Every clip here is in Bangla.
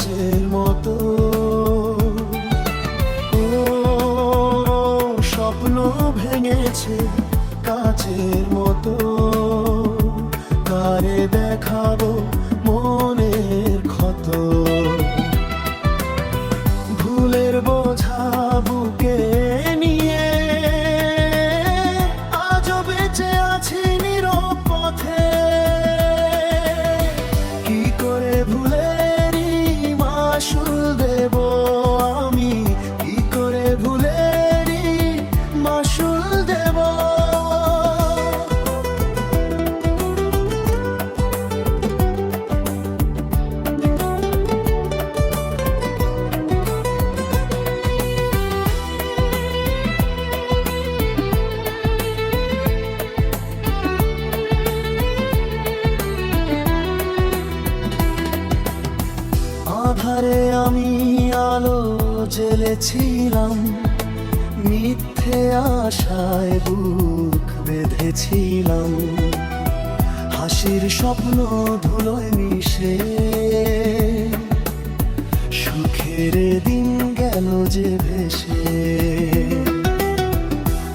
কাচের মতো। ও স্বপ্ন ভেঙেছে কাচের মতো, কারে দেখাবো মনের ক্ষত। ভুলের বোঝা বুকে নিয়ে আজও বেঁচে আছি নীরব পথে। কি করে ভুলেরই মাসুল দেব আমি, কি করে ভুলেরই মাসুল দেব। আধারে আমি আলো জ্বেলেছিলাম, মিথ্যে আশায় বুক বেঁধেছিলাম। হাসির স্বপ্ন ধুলোয় মিশে সুখের দিন গেল যে ভেসে।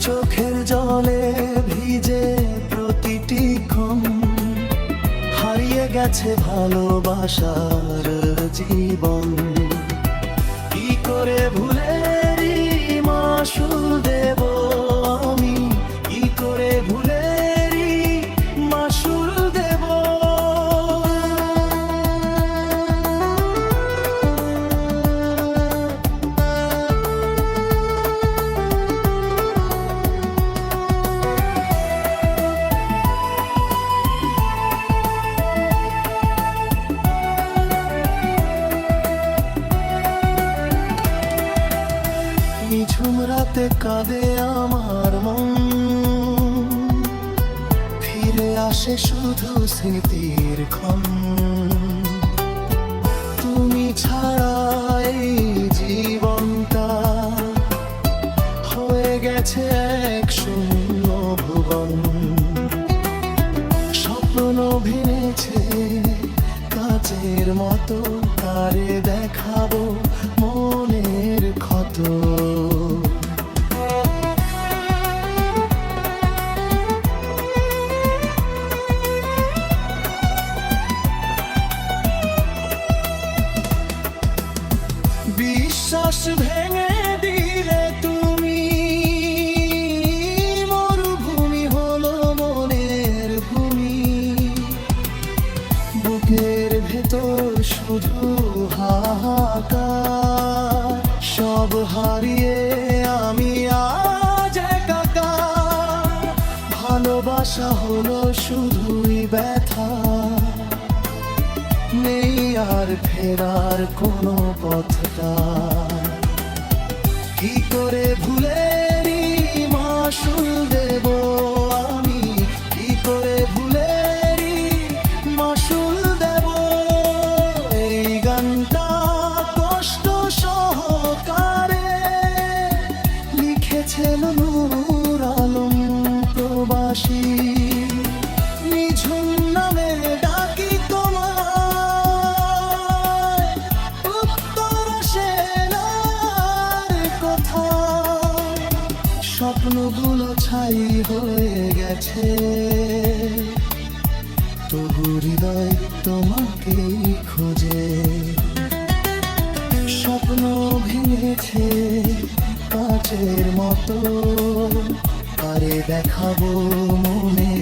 চোখের জলে ভিজে প্রতিটি ক্ষণ, হারিয়ে গেছে ভালোবাসার জীবন। কি করে ভুলেরই মাসুল দেব আমি, কি করে ভুলেরই মাসুল দেব। নিঝুম রাতে কাঁদে আমার মন, ফিরে আসে শুধু স্মৃতির ক্ষণ। তুমি ছাড়া এই জীবনটা হয়ে গেছে এক শূন্য ভুবন। স্বপ্ন ভেঙেছে কাচের মতো, কারে দেখাবো মনের ক্ষত। বিশ্বাস ভেঙে দিলে তুমি, মরুভূমি হলো মনের ভূমি। বুকের ভেতর শুধু হাহাকার, সব হারিয়ে আমি আজ একাকার। ভালোবাসা হলো শুধুই ব্যথা, নেই আর ফেরার কোনো পথটা। কি করে ভুলেরই মাসুল দেব আমি, কি করে ভুলেরই মাসুল দেব। এই গানটা কষ্ট সহকারে লিখেছেন নূর আলম প্রবাসী। নিঝুম নামে ডাকি তোমায়, উত্তর আসে না কোথায়। স্বপ্নগুলো ছাই হয়ে গেছে, তবু হৃদয় তোমাকেই খোঁজে। স্বপ্ন ভেঙেছে কাচের মতো, আরে দেখাবো মনে